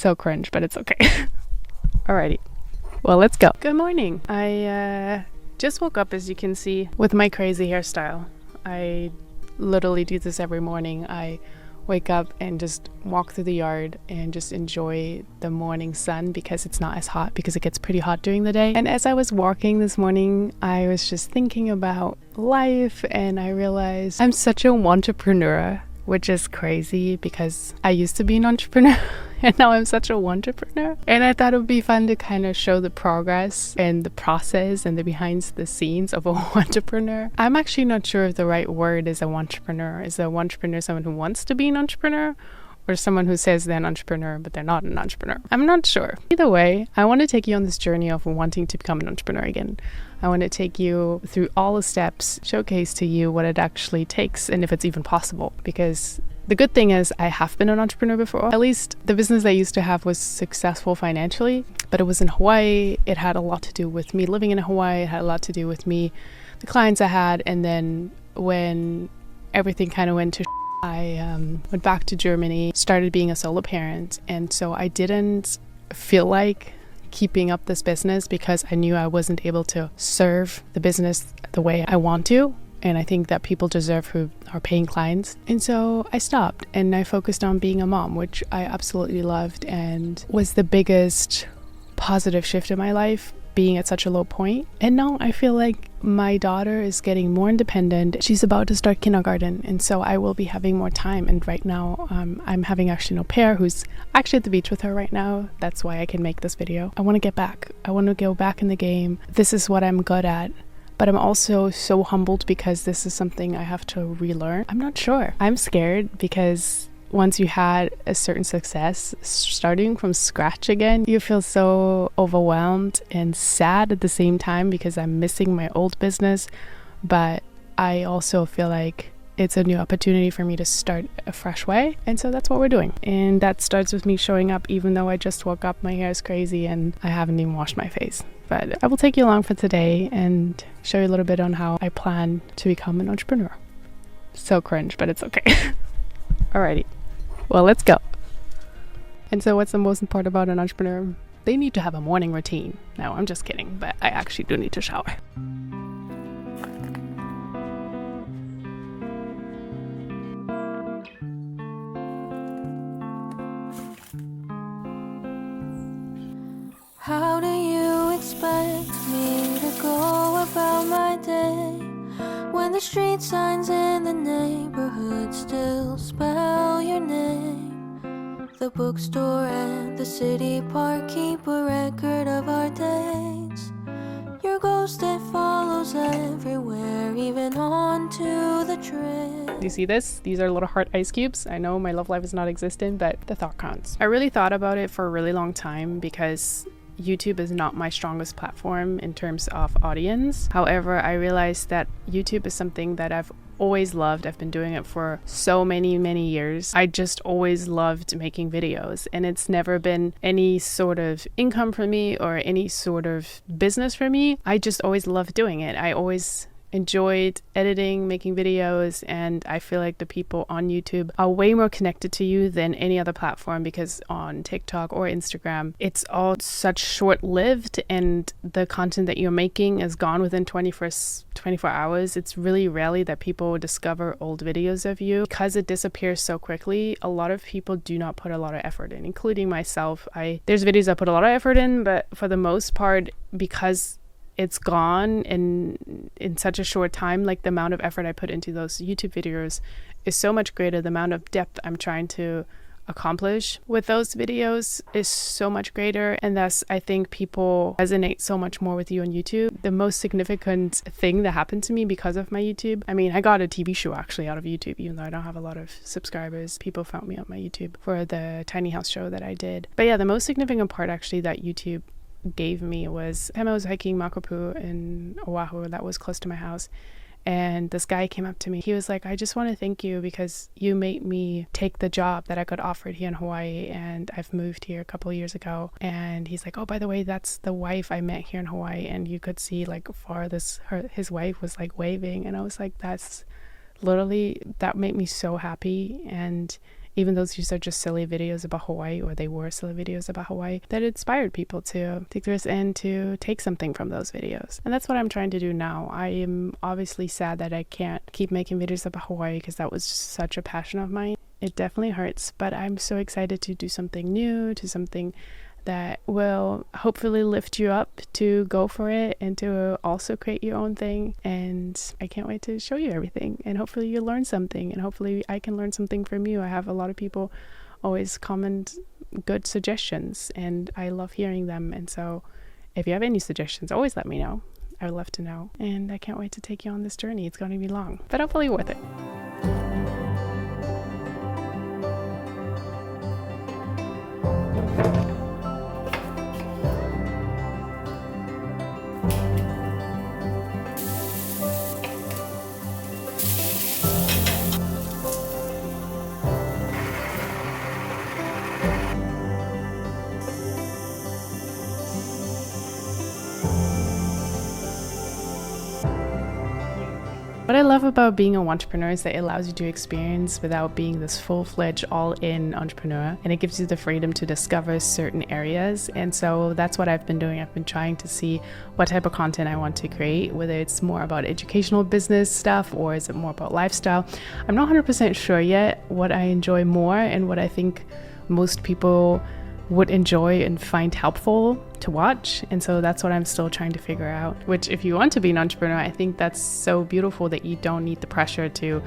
So cringe, but it's okay. Alrighty. Well, let's go. Good morning. I just woke up, as you can see, with my crazy hairstyle. I literally do this every morning. I wake up and just walk through the yard and just enjoy the morning sun because it's not as hot, because it gets pretty hot during the day. And as I was walking this morning, I was just thinking about life, and I realized I'm such a entrepreneur, which is crazy because I used to be an entrepreneur and now I'm such a entrepreneur. And I thought it would be fun to kind of show the progress and the process and the behind the scenes of a entrepreneur. I'm actually not sure if the right word is a entrepreneur. Is an entrepreneur someone who wants to be an entrepreneur, or someone who says they're an entrepreneur but they're not an entrepreneur? I'm not sure. Either way, I want to take you on this journey of wanting to become an entrepreneur again. I want to take you through all the steps, showcase to you what it actually takes and if it's even possible. Because the good thing is I have been an entrepreneur before. At least the business I used to have was successful financially, but it was in Hawaii. It had a lot to do with me living in Hawaii. It had a lot to do with me, the clients I had. And then when everything kind of went to I went back to Germany, started being a solo parent. And so I didn't feel like keeping up this business because I knew I wasn't able to serve the business the way I want to. And I think that people deserve who are paying clients. And so I stopped and I focused on being a mom, which I absolutely loved and was the biggest positive shift in my life, being at such a low point. And now I feel like my daughter is getting more independent. She's about to start kindergarten, and so I will be having more time. And right now I'm having actually an au pair who's actually at the beach with her right now. That's why I can make this video. I want to get back. I want to go back in the game. This is what I'm good at. But I'm also so humbled because this is something I have to relearn. I'm not sure. I'm scared because once you had a certain success, starting from scratch again, you feel so overwhelmed and sad at the same time because I'm missing my old business. But I also feel like it's a new opportunity for me to start a fresh way. And so that's what we're doing. And that starts with me showing up even though I just woke up, my hair is crazy, and I haven't even washed my face. But I will take you along for today and show you a little bit on how I plan to become an entrepreneur. So cringe, but it's okay. Alrighty. Well, let's go. And so what's the most important about an entrepreneur? They need to have a morning routine. No, I'm just kidding, but I actually do need to shower. How do you expect me to go about my day when the street signs in the neighborhood still spell your name? The bookstore and the city park keep a record of our days. Your ghost, it follows everywhere, even onto the train. Do you see this? These are little heart ice cubes. I know my love life is not existent, but the thought counts. I really thought about it for a really long time because YouTube is not my strongest platform in terms of audience. However, I realized that YouTube is something that I've always loved. I've been doing it for so many years. I just always loved making videos, and it's never been any sort of income for me or any sort of business for me. I just always loved doing it. I always enjoyed editing, making videos, and I feel like the people on YouTube are way more connected to you than any other platform, because on TikTok or Instagram, it's all such short-lived and the content that you're making is gone within 24 hours. It's really rarely that people discover old videos of you. Because it disappears so quickly, a lot of people do not put a lot of effort in, including myself. There's videos I put a lot of effort in, but for the most part, because it's gone in such a short time, like the amount of effort I put into those YouTube videos is so much greater. The amount of depth I'm trying to accomplish with those videos is so much greater, and thus I think people resonate so much more with you on YouTube. The most significant thing that happened to me because of my YouTube, I got a TV show actually out of YouTube, even though I don't have a lot of subscribers. People found me on my YouTube for the tiny house show that I did. But yeah, the most significant part actually that YouTube gave me was time I was hiking Makapu in Oahu, that was close to my house, and this guy came up to me. He was like, I just want to thank you because you made me take the job that I got offered here in Hawaii, and I've moved here a couple of years ago. And he's like, oh, by the way, that's the wife I met here in Hawaii. And you could see like far his wife was like waving, and I was like, that's literally, that made me so happy. And even though these are just silly videos about Hawaii, or they were silly videos about Hawaii, that inspired people to take this and to take something from those videos. And that's what I'm trying to do now. I am obviously sad that I can't keep making videos about Hawaii because that was such a passion of mine. It definitely hurts, but I'm so excited to do something new, to something that will hopefully lift you up to go for it and to also create your own thing. And I can't wait to show you everything, and hopefully you learn something, and hopefully I can learn something from you. I have a lot of people always comment good suggestions, and I love hearing them. And so if you have any suggestions, always let me know. I would love to know, and I can't wait to take you on this journey. It's going to be long, but hopefully worth it. What I love about being an entrepreneur is that it allows you to experience without being this full-fledged all-in entrepreneur, and it gives you the freedom to discover certain areas. And so that's what I've been doing. I've been trying to see what type of content I want to create, whether it's more about educational business stuff or is it more about lifestyle. I'm not 100% sure yet what I enjoy more and what I think most people would enjoy and find helpful to watch. And so that's what I'm still trying to figure out, which if you want to be an entrepreneur, I think that's so beautiful that you don't need the pressure to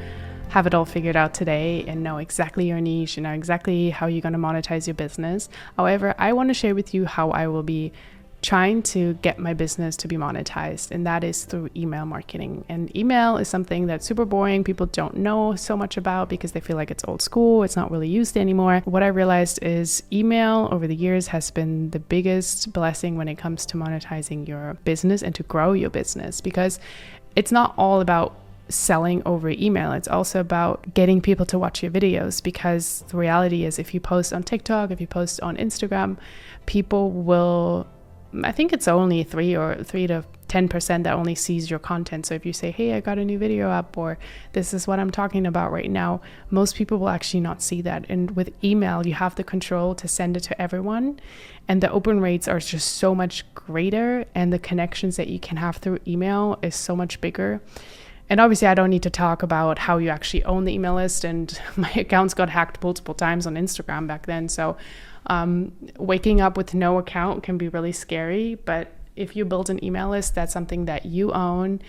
have it all figured out today and know exactly your niche and know exactly how you're going to monetize your business. However, I want to share with you how I will be trying to get my business to be monetized, and that is through email marketing. And email is something that's super boring. People don't know so much about because they feel like it's old school. It's not really used anymore. What I realized is email over the years has been the biggest blessing when it comes to monetizing your business and to grow your business, because it's not all about selling over email. It's also about getting people to watch your videos, because the reality is if you post on TikTok, if you post on Instagram, people will, I think it's only 3 to 10% that only sees your content. So if you say, hey, I got a new video up, or this is what I'm talking about right now, most people will actually not see that. And with email, you have the control to send it to everyone. And the open rates are just so much greater. And the connections that you can have through email is so much bigger. And obviously, I don't need to talk about how you actually own the email list. And my accounts got hacked multiple times on Instagram back then. So waking up with no account can be really scary, but if you build an email list, that's something that you own,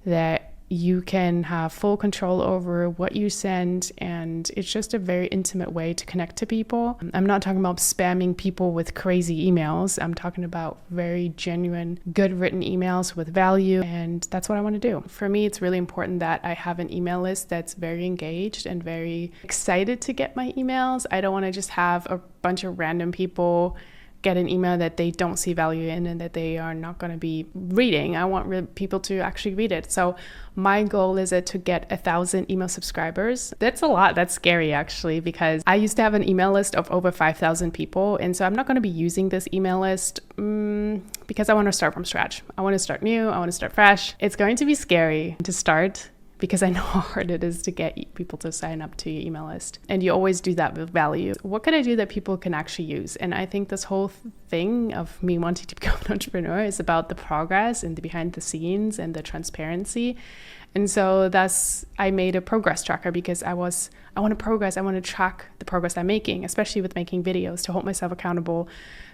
that you can have full control over what you send, and it's just a very intimate way to connect to people. I'm not talking about spamming people with crazy emails. I'm talking about very genuine, good written emails with value, and that's what I want to do. For me, it's really important that I have an email list that's very engaged and very excited to get my emails. I don't want to just have a bunch of random people get an email that they don't see value in and that they are not going to be reading. I want people to actually read it. So my goal is to get 1,000 email subscribers. That's a lot. That's scary, actually, because I used to have an email list of over 5,000 people. And so I'm not going to be using this email list because I want to start from scratch. I want to start new. I want to start fresh. It's going to be scary to start, because I know how hard it is to get people to sign up to your email list. And you always do that with value. What can I do that people can actually use? And I think this whole thing of me wanting to become an entrepreneur is about the progress and the behind the scenes and the transparency. And so I made a progress tracker, because I want to progress. I want to track the progress I'm making, especially with making videos, to hold myself accountable,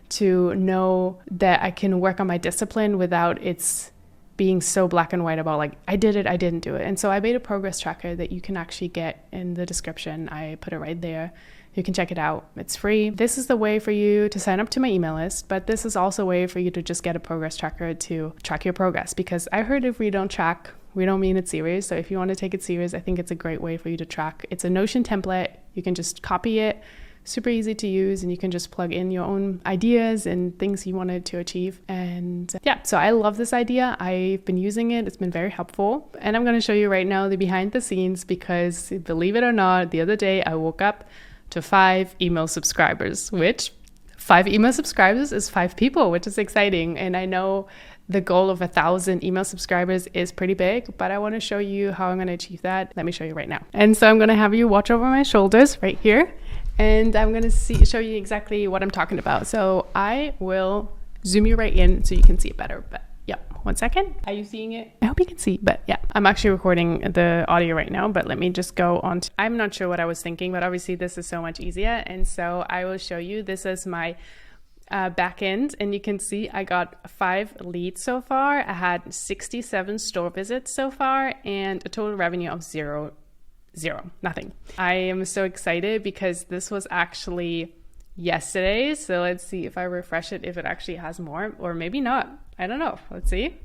to know that I can work on my discipline without it's being so black and white about like, I did it, I didn't do it. And so I made a progress tracker that you can actually get in the description. I put it right there. You can check it out. It's free. This is the way for you to sign up to my email list, but this is also a way for you to just get a progress tracker to track your progress, because I heard if we don't track, we don't mean it serious. So if you want to take it serious, I think it's a great way for you to track. It's a Notion template. You can just copy it. Super easy to use, and you can just plug in your own ideas and things you wanted to achieve. And yeah, so I love this idea. I've been using it. It's been very helpful. And I'm going to show you right now the behind the scenes, because believe it or not, the other day I woke up to 5 email subscribers, which 5 email subscribers is 5 people, which is exciting. And I know the goal of 1,000 email subscribers is pretty big, but I want to show you how I'm going to achieve that. Let me show you right now. And so I'm going to have you watch over my shoulders right here. and I'm going to show you exactly what I'm talking about. So I will zoom you right in so you can see it better. But yeah, 1 second. Are you seeing it? I hope you can see, but yeah, I'm actually recording the audio right now, but let me just go on. I'm not sure what I was thinking, but obviously this is so much easier. And so I will show you, this is my back end, and you can see I got 5 leads so far. I had 67 store visits so far and a total revenue of zero, nothing. I am so excited because this was actually yesterday. So let's see if I refresh it, if it actually has more, or maybe not. I don't know. Let's see.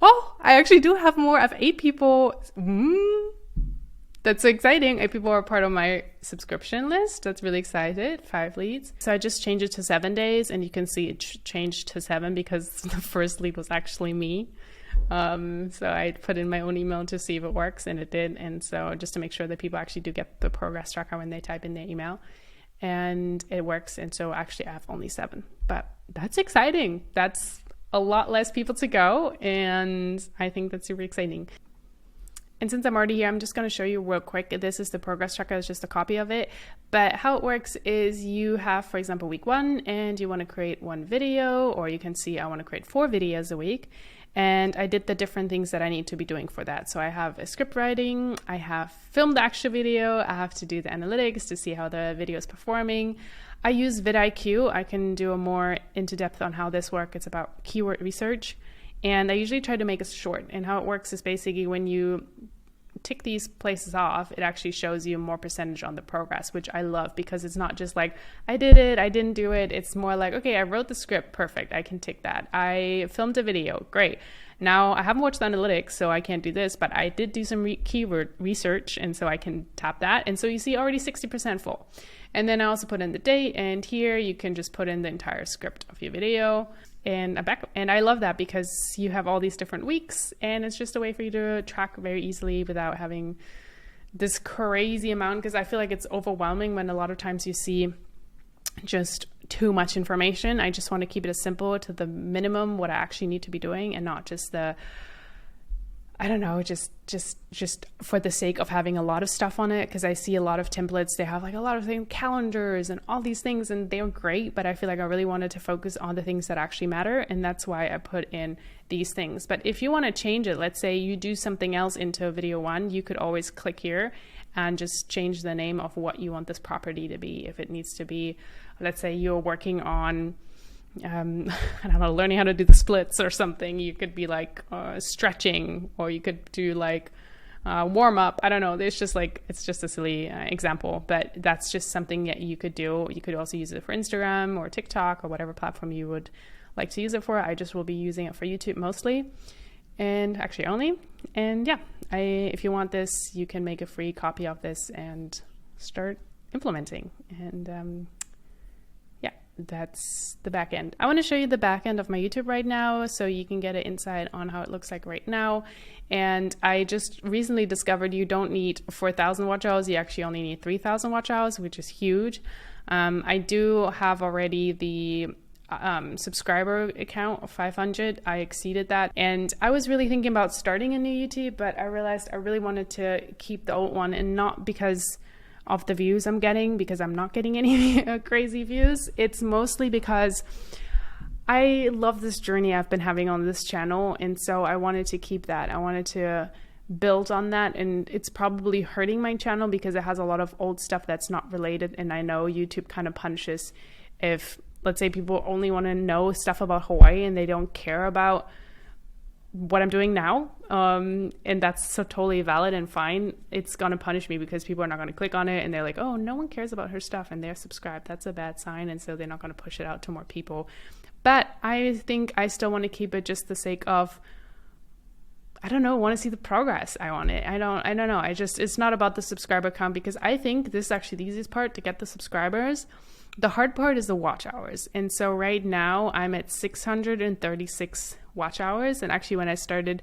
Oh, I actually do have more. I have 8 people. That's so exciting. 8 people are part of my subscription list. That's really excited. 5 leads. So I just changed it to 7 days, and you can see it changed to 7 because the first lead was actually me. So I put in my own email to see if it works, and it did. And so just to make sure that people actually do get the progress tracker when they type in their email, and it works. And so actually I have only 7, but that's exciting. That's a lot less people to go, and I think that's super exciting. And since I'm already here, I'm just going to show you real quick. This is the progress tracker. It's just a copy of it. But how it works is you have, for example, week 1, and you want to create 1 video, or you can see I want to create 4 videos a week. And I did the different things that I need to be doing for that. So I have a script writing, I have filmed the actual video, I have to do the analytics to see how the video is performing. I use vidIQ. I can do a more into depth on how this works. It's about keyword research. And I usually try to make it short. And how it works is basically when you tick these places off, it actually shows you more percentage on the progress, which I love because it's not just like, I did it, I didn't do it. It's more like, okay, I wrote the script, perfect, I can tick that. I filmed a video, great. Now I haven't watched the analytics, so I can't do this, but I did do some keyword research, and so I can tap that. And so you see already 60% full. And then I also put in the date, and here you can just put in the entire script of your video. And I love that because you have all these different weeks, and it's just a way for you to track very easily without having this crazy amount, because I feel like it's overwhelming when a lot of times you see just too much information. I just want to keep it as simple to the minimum what I actually need to be doing, and not just the, I don't know, just for the sake of having a lot of stuff on it. Because I see a lot of templates, they have like a lot of things, calendars and all these things, and they're great, but I feel like I really wanted to focus on the things that actually matter, and that's why I put in these things. But if you want to change it, let's say you do something else into video 1, you could always click here and just change the name of what you want this property to be. If it needs to be, let's say you're working on I don't know, learning how to do the splits or something, you could be like stretching, or you could do like warm up. I don't know. It's just a silly example, but that's just something that you could do. You could also use it for Instagram or TikTok or whatever platform you would like to use it for. I just will be using it for YouTube mostly, and actually only. And yeah, if you want this, you can make a free copy of this and start implementing. And that's the back end. I want to show you the back end of my YouTube right now, so you can get an insight on how it looks like right now. And I just recently discovered you don't need 4,000 watch hours. You actually only need 3,000 watch hours, which is huge. I do have already the subscriber account of 500. I exceeded that, and I was really thinking about starting a new YouTube, but I realized I really wanted to keep the old one, and not because of the views I'm getting, because I'm not getting any crazy views. It's mostly because I love this journey I've been having on this channel, and so I wanted to keep that. I wanted to build on that, and it's probably hurting my channel because it has a lot of old stuff that's not related, and I know YouTube kind of punishes if, let's say, people only want to know stuff about Hawaii and they don't care about what I'm doing now, and that's so totally valid and fine. It's gonna punish me because people are not gonna click on it, and they're like, oh, no one cares about her stuff and they're subscribed. That's a bad sign, and so they're not gonna push it out to more people. But I think I still want to keep it just the sake of, I don't know, want to see the progress. I want it. I don't know. It's not about the subscriber count, because I think this is actually the easiest part to get the subscribers. The hard part is the watch hours. And so right now I'm at 636 watch hours. And actually when I started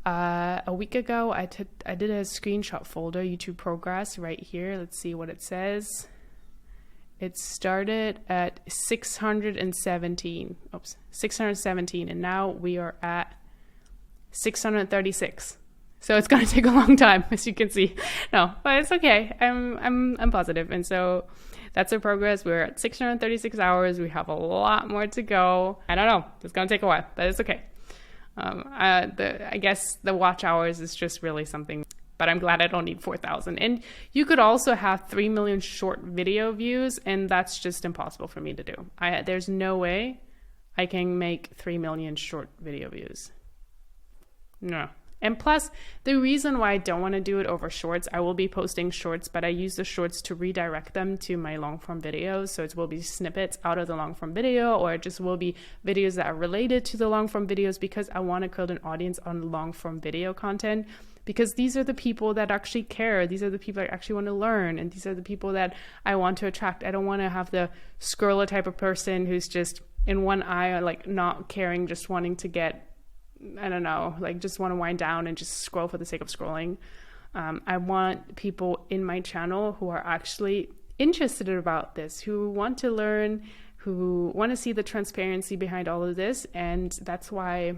a week ago, I did a screenshot folder, YouTube progress right here. Let's see what it says. It started at 617, and now we are at 636. So it's gonna take a long time, as you can see. No, but it's okay. I'm positive, and so that's our progress. We're at 636 hours. We have a lot more to go. I don't know. It's gonna take a while, but it's okay. I guess the watch hours is just really something. But I'm glad I don't need 4,000. And you could also have 3 million short video views, and that's just impossible for me to do. There's no way I can make 3 million short video views. No. And plus, the reason why I don't want to do it over shorts, I will be posting shorts, but I use the shorts to redirect them to my long form videos. So it will be snippets out of the long form video, or it just will be videos that are related to the long form videos, because I want to build an audience on long form video content. Because these are the people that actually care. These are the people that actually want to learn. And these are the people that I want to attract. I don't want to have the scroller type of person who's just in one eye, like not caring, just wanting to get, I don't know, like just want to wind down and just scroll for the sake of scrolling. I want people in my channel who are actually interested about this, who want to learn, who want to see the transparency behind all of this. And that's why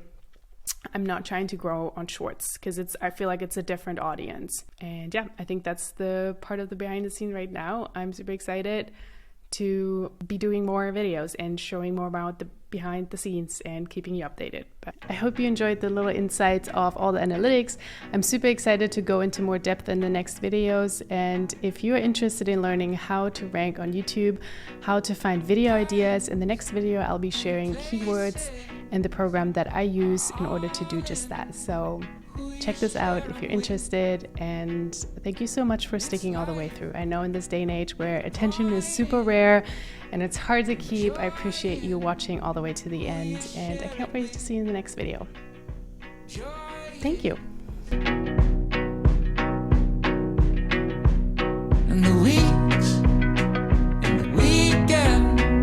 I'm not trying to grow on shorts, because I feel like it's a different audience. And yeah, I think that's the part of the behind the scene right now. I'm super excited to be doing more videos and showing more about the behind the scenes and keeping you updated. But I hope you enjoyed the little insights of all the analytics. I'm super excited to go into more depth in the next videos. And if you're interested in learning how to rank on YouTube, how to find video ideas, in the next video I'll be sharing keywords and the program that I use in order to do just that. So check this out if you're interested, and thank you so much for sticking all the way through. I know in this day and age where attention is super rare and it's hard to keep, I appreciate you watching all the way to the end, and I can't wait to see you in the next video. Thank you. And the